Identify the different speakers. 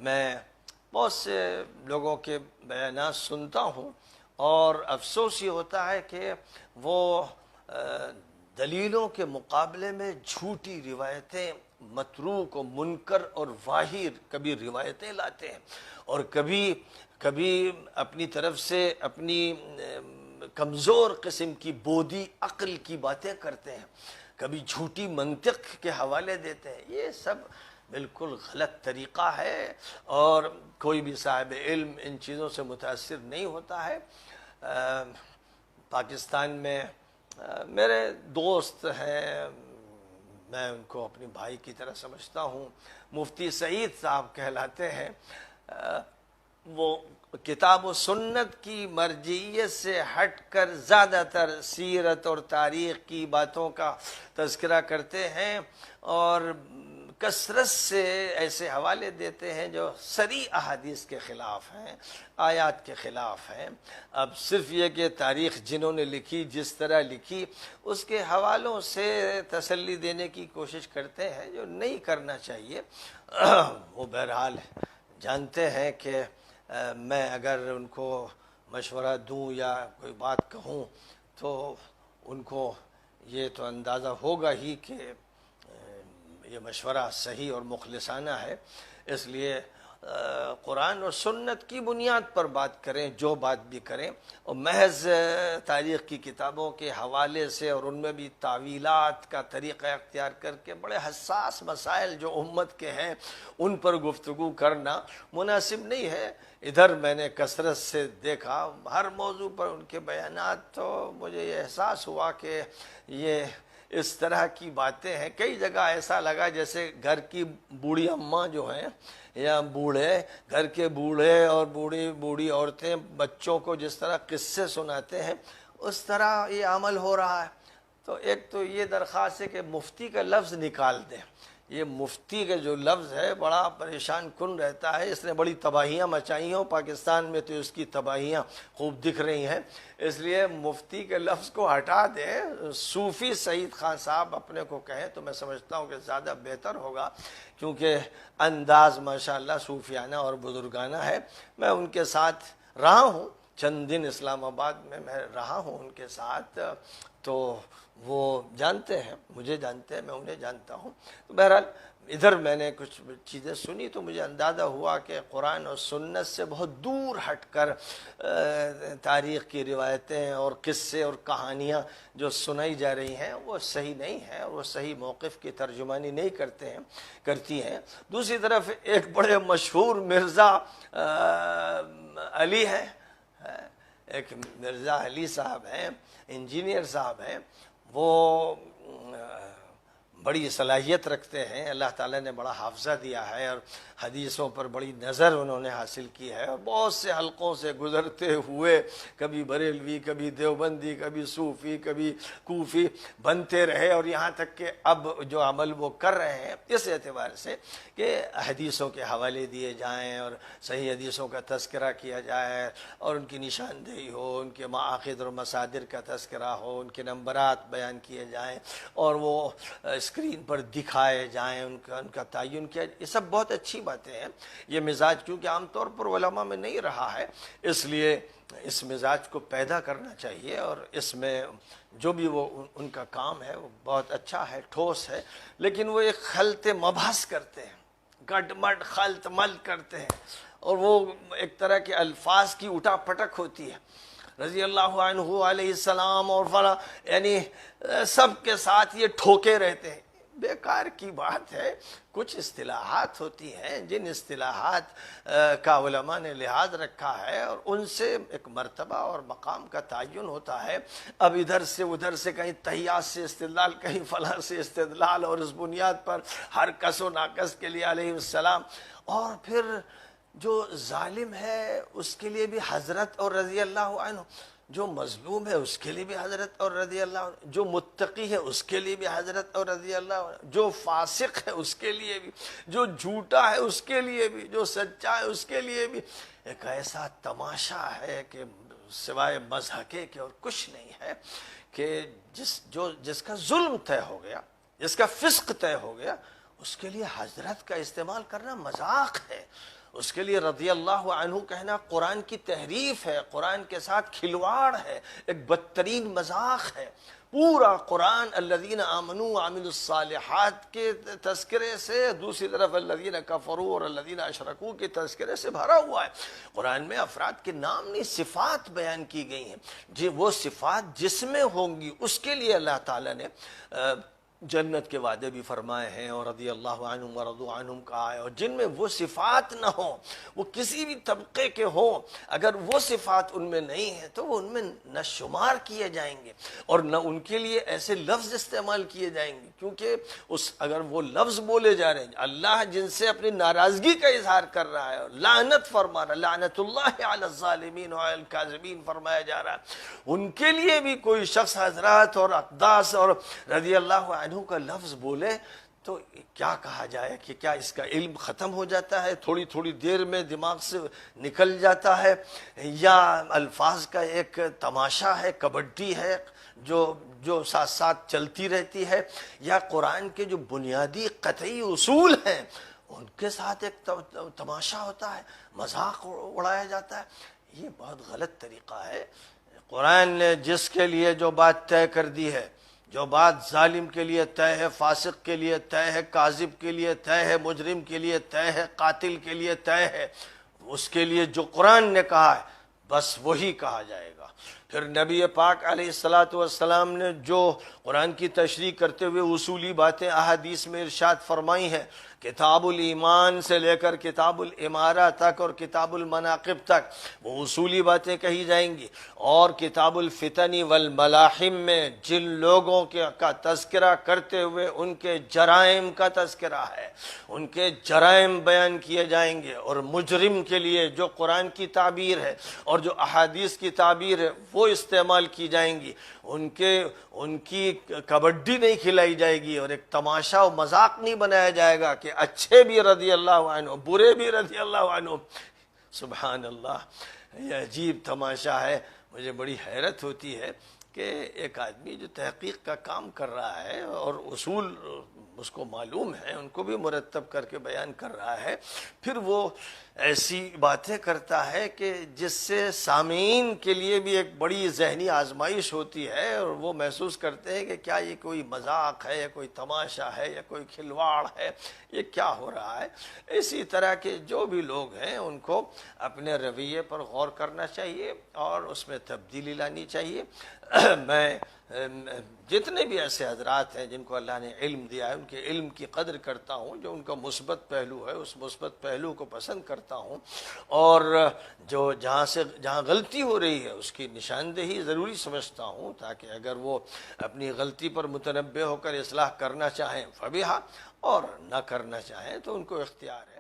Speaker 1: میں بہت سے لوگوں کے بیانات سنتا ہوں اور افسوس یہ ہوتا ہے کہ وہ دلیلوں کے مقابلے میں جھوٹی روایتیں، متروک و منکر اور واہی کبھی روایتیں لاتے ہیں، اور کبھی اپنی طرف سے اپنی کمزور قسم کی بودی عقل کی باتیں کرتے ہیں، کبھی جھوٹی منطق کے حوالے دیتے ہیں۔ یہ سب بالکل غلط طریقہ ہے، اور کوئی بھی صاحب علم ان چیزوں سے متاثر نہیں ہوتا ہے۔ پاکستان میں میرے دوست ہیں، میں ان کو اپنے بھائی کی طرح سمجھتا ہوں، مفتی سعید صاحب کہلاتے ہیں۔ وہ کتاب و سنت کی مرجعیت سے ہٹ کر زیادہ تر سیرت اور تاریخ کی باتوں کا تذکرہ کرتے ہیں، اور کثرت سے ایسے حوالے دیتے ہیں جو صریح احادیث کے خلاف ہیں، آیات کے خلاف ہیں۔ اب صرف یہ کہ تاریخ جنہوں نے لکھی، جس طرح لکھی، اس کے حوالوں سے تسلی دینے کی کوشش کرتے ہیں، جو نہیں کرنا چاہیے۔ وہ بہرحال جانتے ہیں کہ میں اگر ان کو مشورہ دوں یا کوئی بات کہوں تو ان کو یہ تو اندازہ ہوگا ہی کہ یہ مشورہ صحیح اور مخلصانہ ہے، اس لیے قرآن اور سنت کی بنیاد پر بات کریں، جو بات بھی کریں، اور محض تاریخ کی کتابوں کے حوالے سے اور ان میں بھی تعویلات کا طریقہ اختیار کر کے بڑے حساس مسائل جو امت کے ہیں ان پر گفتگو کرنا مناسب نہیں ہے۔ ادھر میں نے کثرت سے دیکھا ہر موضوع پر ان کے بیانات، تو مجھے یہ احساس ہوا کہ یہ اس طرح کی باتیں ہیں۔ کئی جگہ ایسا لگا جیسے گھر کی بوڑھی اماں جو ہیں یا بوڑھے، گھر کے بوڑھے اور بوڑھی عورتیں بچوں کو جس طرح قصے سناتے ہیں اس طرح یہ عمل ہو رہا ہے۔ تو ایک تو یہ درخواست ہے کہ مفتی کا لفظ نکال دیں۔ یہ مفتی کا جو لفظ ہے بڑا پریشان کن رہتا ہے، اس نے بڑی تباہیاں مچائی ہیں، پاکستان میں تو اس کی تباہیاں خوب دکھ رہی ہیں، اس لیے مفتی کے لفظ کو ہٹا دیں، صوفی سعید خان صاحب اپنے کو کہیں تو میں سمجھتا ہوں کہ زیادہ بہتر ہوگا، کیونکہ انداز ماشاءاللہ صوفیانہ اور بزرگانہ ہے۔ میں ان کے ساتھ رہا ہوں، چند دن اسلام آباد میں رہا ہوں ان کے ساتھ، تو وہ جانتے ہیں، مجھے جانتے ہیں، میں انہیں جانتا ہوں۔ تو بہرحال ادھر میں نے کچھ چیزیں سنی تو مجھے اندازہ ہوا کہ قرآن اور سنت سے بہت دور ہٹ کر تاریخ کی روایتیں اور قصے اور کہانیاں جو سنائی جا رہی ہیں وہ صحیح نہیں ہیں، وہ صحیح موقف کی ترجمانی نہیں کرتی ہیں۔ دوسری طرف ایک بڑے مشہور مرزا علی ہیں، ایک مرزا علی صاحب ہیں، انجینئر صاحب ہیں، وہ بڑی صلاحیت رکھتے ہیں، اللہ تعالیٰ نے بڑا حافظہ دیا ہے اور حدیثوں پر بڑی نظر انہوں نے حاصل کی ہے، اور بہت سے حلقوں سے گزرتے ہوئے کبھی بریلوی، کبھی دیوبندی، کبھی صوفی، کبھی کوفی بنتے رہے، اور یہاں تک کہ اب جو عمل وہ کر رہے ہیں اس اعتبار سے کہ حدیثوں کے حوالے دیے جائیں اور صحیح حدیثوں کا تذکرہ کیا جائے اور ان کی نشاندہی ہو، ان کے مآخذ اور مصادر کا تذکرہ ہو، ان کے نمبرات بیان کیے جائیں اور وہ اسکرین پر دکھائے جائیں، ان کا تعین کیا جائے، یہ سب بہت اچھی باتیں ہیں۔ یہ مزاج کیونکہ عام طور پر علماء میں نہیں رہا ہے، اس لیے اس مزاج کو پیدا کرنا چاہیے، اور اس میں جو بھی وہ ان کا کام ہے وہ بہت اچھا ہے، ٹھوس ہے، لیکن وہ ایک خلط مبحث کرتے ہیں، گٹ مٹ خلط مل کرتے ہیں، اور وہ ایک طرح کے الفاظ کی اٹھا پٹک ہوتی ہے، رضی اللہ عنہ علیہ السلام اور فلاں، یعنی سب کے ساتھ یہ ٹھوکے رہتے ہیں، بیکار کی بات ہے۔ کچھ اصطلاحات ہوتی ہیں جن اصطلاحات کا علماء نے لحاظ رکھا ہے اور ان سے ایک مرتبہ اور مقام کا تعین ہوتا ہے۔ اب ادھر سے ادھر سے کہیں تحیات سے استدلال، کہیں فلاں سے استدلال، اور اس بنیاد پر ہر کس و ناقص کے لیے علیہ السلام، اور پھر جو ظالم ہے اس کے لیے بھی حضرت اور رضی اللہ عنہ، جو مظلوم ہے اس کے لیے بھی حضرت اور رضی اللہ عنہ، جو متقی ہے اس کے لیے بھی حضرت اور رضی اللہ عنہ، جو فاسق ہے اس کے لیے بھی، جو جھوٹا ہے اس کے لیے بھی، جو سچا ہے اس کے لیے بھی۔ ایک ایسا تماشا ہے کہ سوائے مضحکے کے اور کچھ نہیں ہے، کہ جس کا ظلم طے ہو گیا، جس کا فسق طے ہو گیا، اس کے لیے حضرت کا استعمال کرنا مذاق ہے، اس کے لیے رضی اللہ عنہ کہنا قرآن کی تحریف ہے، قرآن کے ساتھ کھلواڑ ہے، ایک بدترین مذاق ہے۔ پورا قرآن الذین آمنوا وعملوا الصالحات کے تذکرے سے، دوسری طرف الذین کفروا اور الذین اشرکوا کے تذکرے سے بھرا ہوا ہے۔ قرآن میں افراد کے نام نہیں، صفات بیان کی گئی ہیں، جی وہ صفات جس میں ہوں گی اس کے لیے اللہ تعالیٰ نے جنت کے وعدے بھی فرمائے ہیں، اور رضی اللہ عنہم ورضوا عنہم کہا ہے۔ اور جن میں وہ صفات نہ ہوں، وہ کسی بھی طبقے کے ہوں، اگر وہ صفات ان میں نہیں ہیں تو وہ ان میں نہ شمار کیے جائیں گے، اور نہ ان کے لیے ایسے لفظ استعمال کیے جائیں گے، کیونکہ اگر وہ لفظ بولے جا رہے ہیں، اللہ جن سے اپنی ناراضگی کا اظہار کر رہا ہے، لعنت فرما رہا ہے، لعنت اللہ علی الظالمین وعلی الکاذبین فرمایا جا رہا ہے، ان کے لیے بھی کوئی شخص حضرات اور اقداس اور رضی اللہ عنہ کا لفظ بولے تو کیا کہا جائے کہ کیا اس کا علم ختم ہو جاتا ہے، تھوڑی تھوڑی دیر میں دماغ سے نکل جاتا ہے، یا الفاظ کا ایک تماشا ہے، کبڈی ہے جو ساتھ ساتھ چلتی رہتی ہے، یا قرآن کے جو بنیادی قطعی اصول ہیں ان کے ساتھ ایک تماشا ہوتا ہے، مذاق اڑایا جاتا ہے۔ یہ بہت غلط طریقہ ہے۔ قرآن نے جس کے لیے جو بات طے کر دی ہے، جو بات ظالم کے لیے طے ہے، فاسق کے لیے طے ہے، کاذب کے لیے طے ہے، مجرم کے لیے طے ہے، قاتل کے لیے طے ہے، اس کے لیے جو قرآن نے کہا ہے بس وہی کہا جائے گا۔ پھر نبی پاک علیہ السلام نے جو قرآن کی تشریح کرتے ہوئے اصولی باتیں احادیث میں ارشاد فرمائی ہیں، کتاب الایمان سے لے کر کتاب الامارہ تک اور کتاب المناقب تک وہ اصولی باتیں کہی جائیں گی، اور کتاب الفتن والملاحم میں جن لوگوں کا تذکرہ کرتے ہوئے ان کے جرائم کا تذکرہ ہے، ان کے جرائم بیان کیے جائیں گے، اور مجرم کے لیے جو قرآن کی تعبیر ہے اور جو احادیث کی تعبیر ہے وہ استعمال کی جائیں گی، ان کی کبڈی نہیں کھلائی جائے گی، اور ایک تماشا و مذاق نہیں بنایا جائے گا کہ اچھے بھی رضی اللہ عنہ، برے بھی رضی اللہ عنہ۔ سبحان اللہ، یہ عجیب تماشا ہے۔ مجھے بڑی حیرت ہوتی ہے کہ ایک آدمی جو تحقیق کا کام کر رہا ہے اور اصول اس کو معلوم ہے، ان کو بھی مرتب کر کے بیان کر رہا ہے، پھر وہ ایسی باتیں کرتا ہے کہ جس سے سامعین کے لیے بھی ایک بڑی ذہنی آزمائش ہوتی ہے، اور وہ محسوس کرتے ہیں کہ کیا یہ کوئی مذاق ہے، یا کوئی تماشا ہے، یا کوئی کھلواڑ ہے، یہ کیا ہو رہا ہے۔ اسی طرح کے جو بھی لوگ ہیں ان کو اپنے رویے پر غور کرنا چاہیے اور اس میں تبدیلی لانی چاہیے۔ میں جتنے بھی ایسے حضرات ہیں جن کو اللہ نے علم دیا ہے، ان کے علم کی قدر کرتا ہوں، جو ان کا مثبت پہلو ہے اس مثبت پہلو کو پسند کرتا ہوں، اور جو جہاں غلطی ہو رہی ہے اس کی نشاندہی ضروری سمجھتا ہوں، تاکہ اگر وہ اپنی غلطی پر متنبہ ہو کر اصلاح کرنا چاہیں فبیہا، اور نہ کرنا چاہیں تو ان کو اختیار ہے۔